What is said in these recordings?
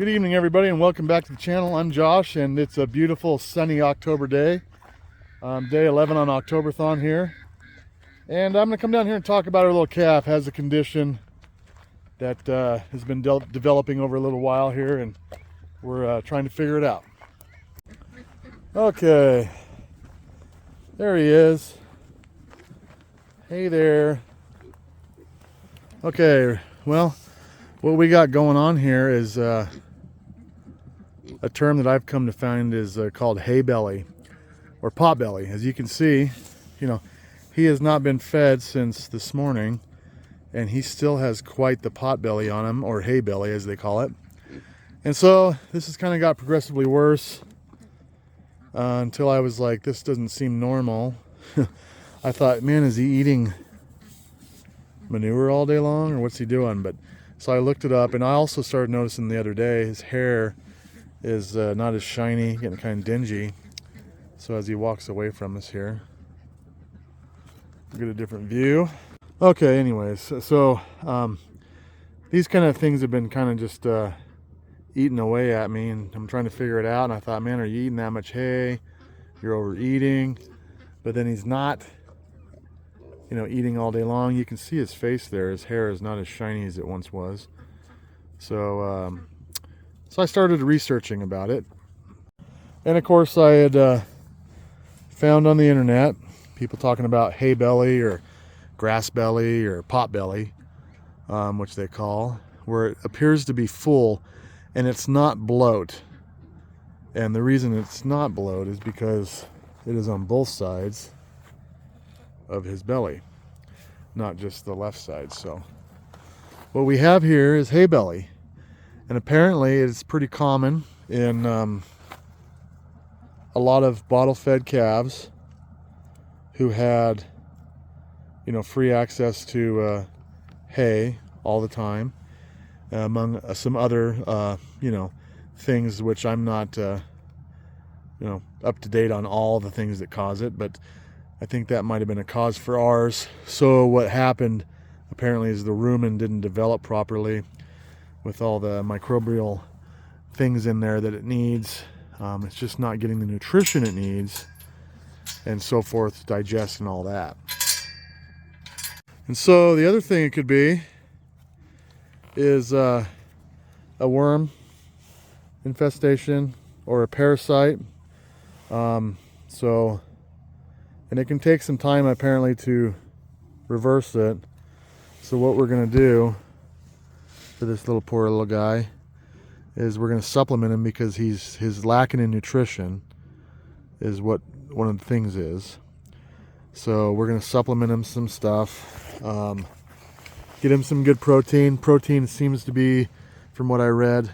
Good evening, everybody, and welcome back to the channel. I'm Josh, and it's a beautiful sunny October day. Day 11 on October-thon here. And I'm going to come down here and talk about our little calf. Has a condition that has been developing over a little while here, and we're trying to figure it out. Okay, there he is. Hey there. Okay, well, what we got going on here is a term that I've come to find is called hay belly or pot belly. As you can see, he has not been fed since this morning, and he still has quite the pot belly on him, or hay belly as they call it. And so this has kind of got progressively worse until I was like, this doesn't seem normal. I thought, man, is he eating manure all day long, or what's he doing? But so I looked it up, and I also started noticing the other day his hair is not as shiny, getting kind of dingy. So as he walks away from us here, we'll get a different view. Okay, anyways, so these kind of things have been kind of just eating away at me, and I'm trying to figure it out. And I thought, man, are you eating that much hay? You're overeating. But then he's not, eating all day long. You can see his face there. His hair is not as shiny as it once was. So I started researching about it. And of course I had found on the internet people talking about hay belly or grass belly or pot belly, which they call, where it appears to be full and it's not bloat. And the reason it's not bloat is because it is on both sides of his belly, not just the left side. So what we have here is hay belly. And apparently it's pretty common in a lot of bottle-fed calves who had, free access to hay all the time, among some other, things which I'm not, up to date on all the things that cause it, but I think that might have been a cause for ours. So what happened apparently is the rumen didn't develop properly with all the microbial things in there that it needs. It's just not getting the nutrition it needs, and so forth, digest and all that. And so the other thing it could be is a worm infestation or a parasite. And it can take some time apparently to reverse it. So what we're going to do for this poor little guy is we're going to supplement him, because he's lacking in nutrition is what one of the things is. So we're going to supplement him some stuff, get him some good protein. Protein seems to be, from what I read,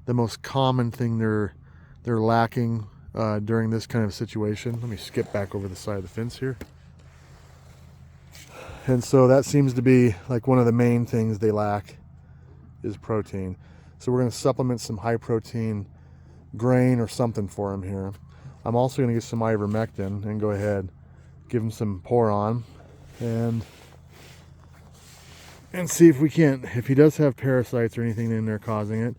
the most common thing they're lacking during this kind of situation. Let me skip back over the side of the fence here. And so that seems to be like one of the main things they lack is protein. So we're going to supplement some high protein grain or something for him here. I'm also going to get some ivermectin and go ahead, give him some Poron, and see if we can't, if he does have parasites or anything in there causing it,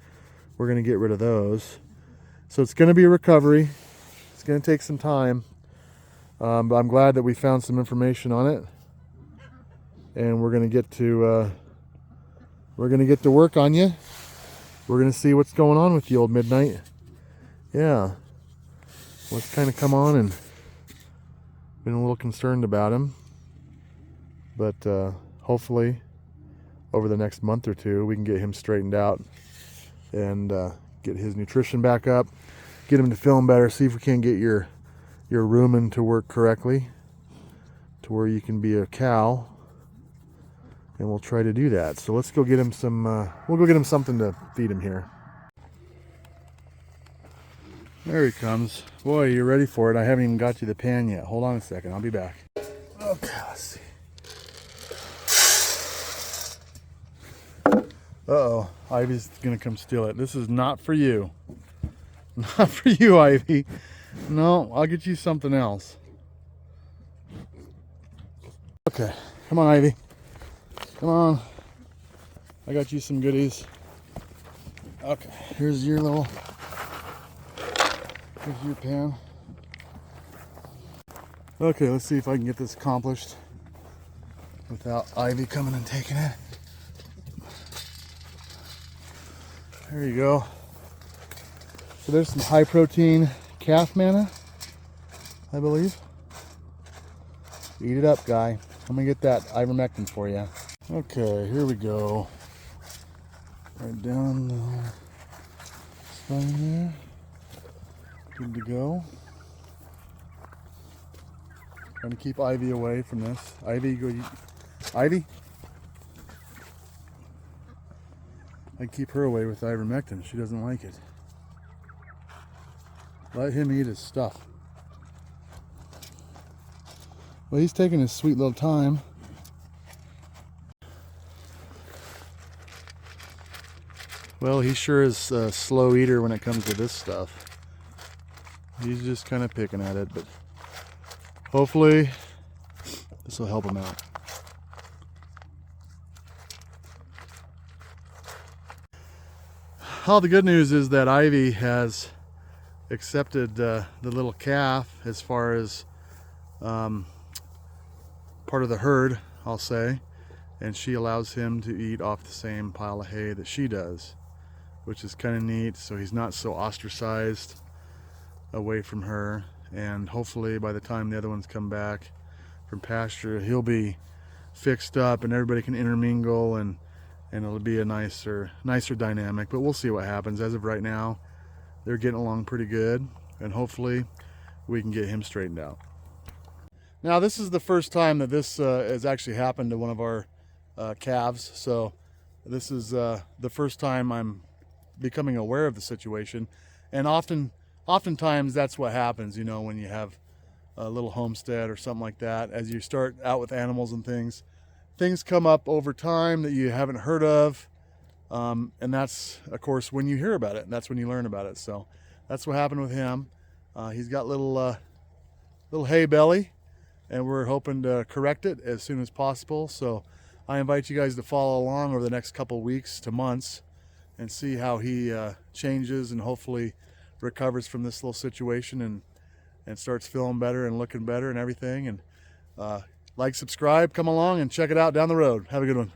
we're going to get rid of those. So it's going to be a recovery. It's going to take some time, but I'm glad that we found some information on it, and we're going to get to work on you. We're going to see what's going on with the old Midnight. Yeah. Let's kind of come on, and been a little concerned about him. But hopefully over the next month or two we can get him straightened out and get his nutrition back up, get him to feeling better, see if we can get your rumen to work correctly to where you can be a cow. And we'll try to do that. So let's go get him some, we'll go get him something to feed him here. There he comes. Boy, you're ready for it. I haven't even got you the pan yet. Hold on a second, I'll be back. Okay, let's see. Uh-oh, Ivy's gonna come steal it. This is not for you. Not for you, Ivy. No, I'll get you something else. Okay, come on, Ivy. Come on. I got you some goodies. Okay, here's your little, here's your pen. Okay, let's see if I can get this accomplished without Ivy coming and taking it. There you go. So there's some high protein calf manna, I believe. Eat it up, guy. I'm gonna get that ivermectin for you. Okay, here we go. Right down the spine there. Good to go. Trying to keep Ivy away from this. Ivy, go. Ivy? I keep her away with ivermectin. She doesn't like it. Let him eat his stuff. Well, he's taking his sweet little time. Well, he sure is a slow eater when it comes to this stuff. He's just kind of picking at it, but hopefully this will help him out. All the good news is that Ivy has accepted the little calf as far as part of the herd, I'll say, and she allows him to eat off the same pile of hay that she does, which is kind of neat. So he's not so ostracized away from her, and hopefully by the time the other ones come back from pasture, he'll be fixed up and everybody can intermingle, and it'll be a nicer dynamic. But we'll see what happens. As of right now, they're getting along pretty good, and hopefully we can get him straightened out. Now, this is the first time that this has actually happened to one of our calves, so this is the first time I'm becoming aware of the situation. And oftentimes that's what happens, you know, when you have a little homestead or something like that. As you start out with animals and things come up over time that you haven't heard of, and that's, of course, when you hear about it, and that's when you learn about it. So that's what happened with him. He's got little hay belly, and we're hoping to correct it as soon as possible. So I invite you guys to follow along over the next couple weeks to months and see how he changes and hopefully recovers from this little situation and starts feeling better and looking better and everything. And like, subscribe, come along and check it out down the road. Have a good one.